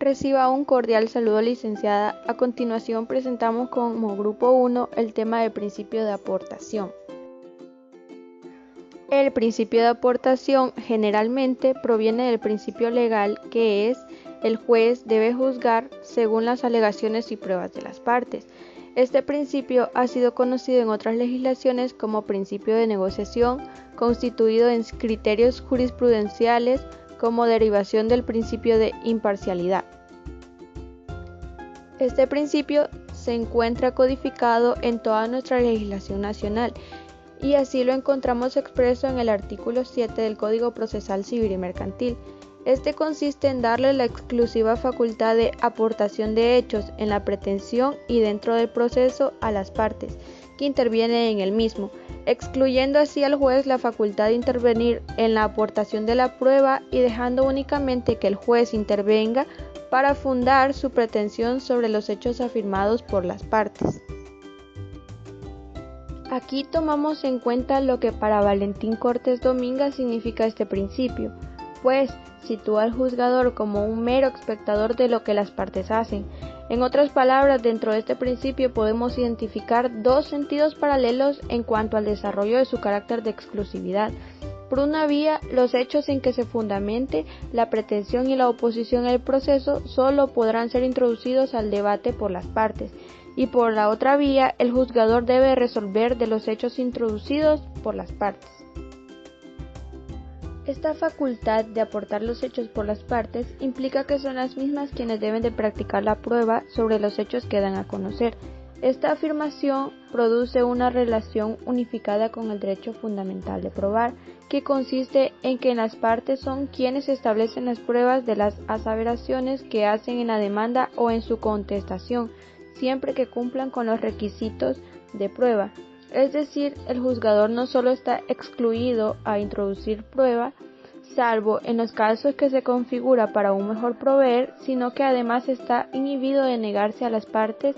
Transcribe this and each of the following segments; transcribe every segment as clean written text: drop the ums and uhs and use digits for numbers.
Reciba un cordial saludo, licenciada. A continuación presentamos como grupo 1 el tema del principio de aportación. El principio de aportación generalmente proviene del principio legal que es: el juez debe juzgar según las alegaciones y pruebas de las partes. Este principio ha sido conocido en otras legislaciones como principio de negociación, constituido en criterios jurisprudenciales como derivación del principio de imparcialidad. Este principio se encuentra codificado en toda nuestra legislación nacional y así lo encontramos expreso en el artículo 7 del Código Procesal Civil y Mercantil. Este consiste en darle la exclusiva facultad de aportación de hechos en la pretensión y dentro del proceso a las partes que intervienen en el mismo, excluyendo así al juez la facultad de intervenir en la aportación de la prueba y dejando únicamente que el juez intervenga para fundar su pretensión sobre los hechos afirmados por las partes. Aquí tomamos en cuenta lo que para Valentín Cortés Dominga significa este principio, pues sitúa al juzgador como un mero espectador de lo que las partes hacen. En otras palabras, dentro de este principio podemos identificar dos sentidos paralelos en cuanto al desarrollo de su carácter de exclusividad. Por una vía, los hechos en que se fundamente la pretensión y la oposición al proceso solo podrán ser introducidos al debate por las partes, y por la otra vía, el juzgador debe resolver de los hechos introducidos por las partes. Esta facultad de aportar los hechos por las partes implica que son las mismas quienes deben de practicar la prueba sobre los hechos que dan a conocer. Esta afirmación produce una relación unificada con el derecho fundamental de probar, que consiste en que las partes son quienes establecen las pruebas de las aseveraciones que hacen en la demanda o en su contestación, siempre que cumplan con los requisitos de prueba. Es decir, el juzgador no solo está excluido a introducir prueba, salvo en los casos que se configura para un mejor proveer, sino que además está inhibido de negarse a las partes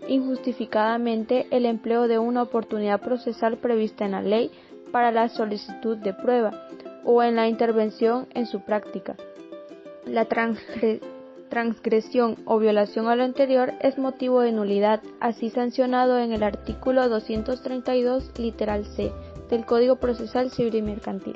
injustificadamente el empleo de una oportunidad procesal prevista en la ley para la solicitud de prueba o en la intervención en su práctica. La transgresión o violación a lo anterior es motivo de nulidad, así sancionado en el artículo 232, literal C, del Código Procesal Civil y Mercantil.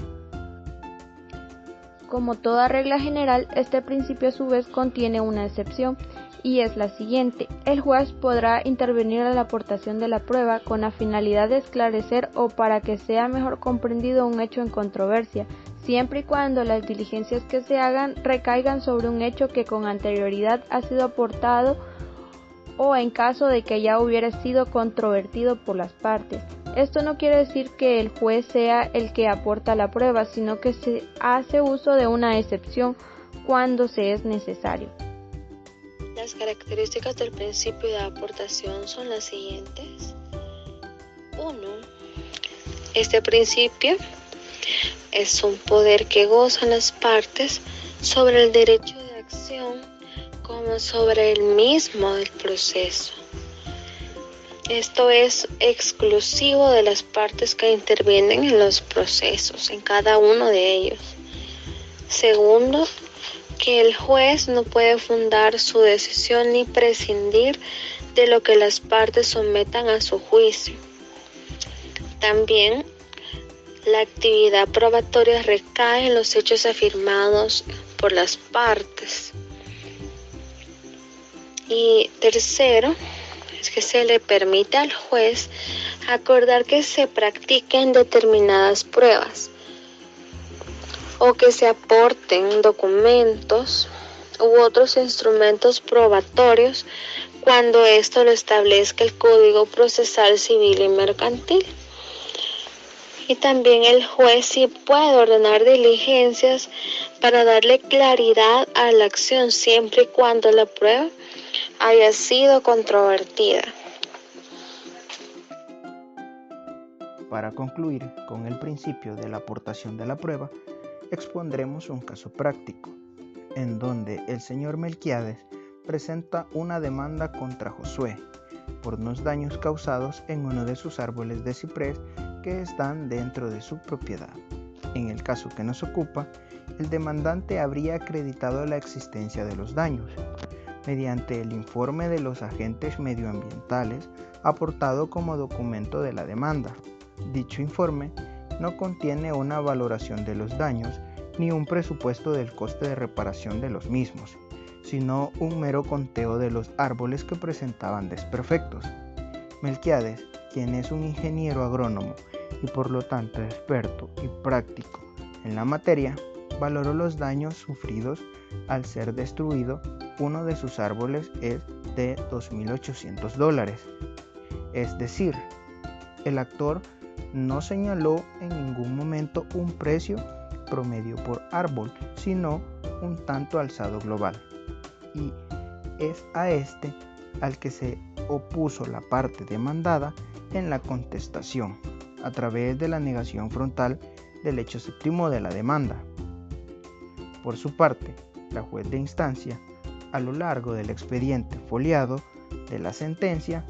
Como toda regla general, este principio a su vez contiene una excepción, y es la siguiente: el juez podrá intervenir en la aportación de la prueba con la finalidad de esclarecer o para que sea mejor comprendido un hecho en controversia, siempre y cuando las diligencias que se hagan recaigan sobre un hecho que con anterioridad ha sido aportado o en caso de que ya hubiera sido controvertido por las partes. Esto no quiere decir que el juez sea el que aporta la prueba, sino que se hace uso de una excepción cuando se es necesario. Las características del principio de aportación son las siguientes. 1. Este principio es un poder que gozan las partes sobre el derecho de acción como sobre el mismo del proceso. Esto es exclusivo de las partes que intervienen en los procesos, en cada uno de ellos. 2. Que el juez no puede fundar su decisión ni prescindir de lo que las partes sometan a su juicio. También, la actividad probatoria recae en los hechos afirmados por las partes. Y 3. es que se le permite al juez acordar que se practiquen determinadas pruebas o que se aporten documentos u otros instrumentos probatorios cuando esto lo establezca el Código Procesal Civil y Mercantil. Y también el juez sí puede ordenar diligencias para darle claridad a la acción siempre y cuando la prueba haya sido controvertida. Para concluir con el principio de la aportación de la prueba, expondremos un caso práctico, en donde el señor Melquiades presenta una demanda contra Josué por unos daños causados en uno de sus árboles de ciprés que están dentro de su propiedad. En el caso que nos ocupa, el demandante habría acreditado la existencia de los daños mediante el informe de los agentes medioambientales aportado como documento de la demanda. Dicho informe no contiene una valoración de los daños ni un presupuesto del coste de reparación de los mismos, sino un mero conteo de los árboles que presentaban desperfectos. Melquiades, quien es un ingeniero agrónomo y por lo tanto experto y práctico en la materia, valoró los daños sufridos al ser destruido uno de sus árboles es de $2.800. Es decir, el actor no señaló en ningún momento un precio promedio por árbol, sino un tanto alzado global. Y es a este al que se opuso la parte demandada en la contestación, a través de la negación frontal del hecho séptimo de la demanda. Por su parte, la juez de instancia, a lo largo del expediente foliado de la sentencia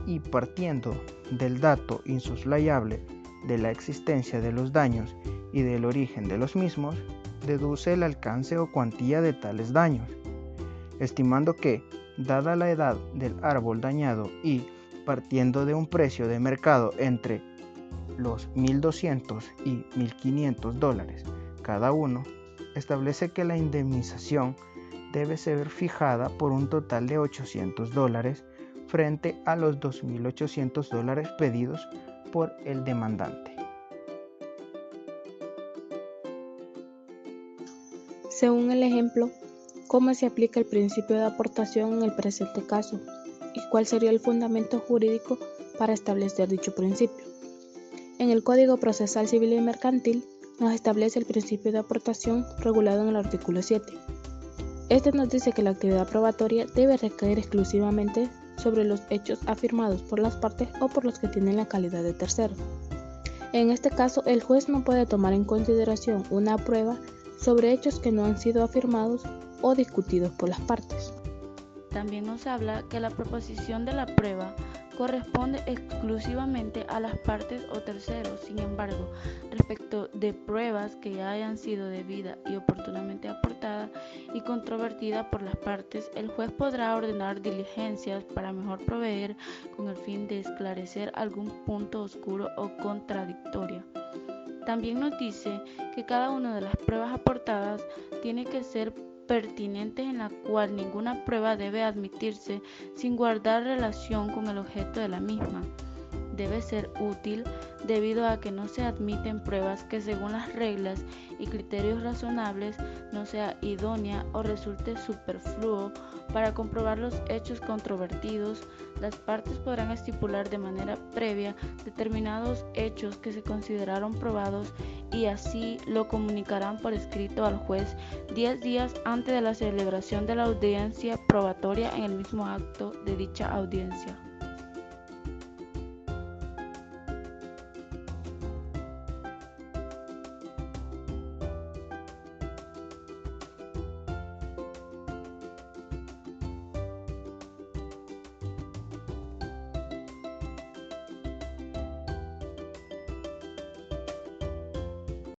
y partiendo del dato insoslayable de la existencia de los daños y del origen de los mismos, deduce el alcance o cuantía de tales daños, estimando que, dada la edad del árbol dañado y partiendo de un precio de mercado entre los $1.200 y $1.500 cada uno, establece que la indemnización debe ser fijada por un total de $800 frente a los $2.800 pedidos por el demandante. Según el ejemplo, ¿cómo se aplica el principio de aportación en el presente caso? ¿Y cuál sería el fundamento jurídico para establecer dicho principio? En el Código Procesal Civil y Mercantil nos establece el principio de aportación regulado en el artículo 7. Este nos dice que la actividad probatoria debe recaer exclusivamente sobre los hechos afirmados por las partes o por los que tienen la calidad de terceros. En este caso, el juez no puede tomar en consideración una prueba sobre hechos que no han sido afirmados o discutidos por las partes. También nos habla que la proposición de la prueba corresponde exclusivamente a las partes o terceros. Sin embargo, respecto de pruebas que ya hayan sido debida y oportunamente aportadas y controvertidas por las partes, el juez podrá ordenar diligencias para mejor proveer con el fin de esclarecer algún punto oscuro o contradictorio. También nos dice que cada una de las pruebas aportadas tiene que ser pertinentes, en la cual ninguna prueba debe admitirse sin guardar relación con el objeto de la misma. Debe ser útil debido a que no se admiten pruebas que según las reglas y criterios razonables no sea idónea o resulte superfluo para comprobar los hechos controvertidos. Las partes podrán estipular de manera previa determinados hechos que se consideraron probados y así lo comunicarán por escrito al juez 10 días antes de la celebración de la audiencia probatoria en el mismo acto de dicha audiencia.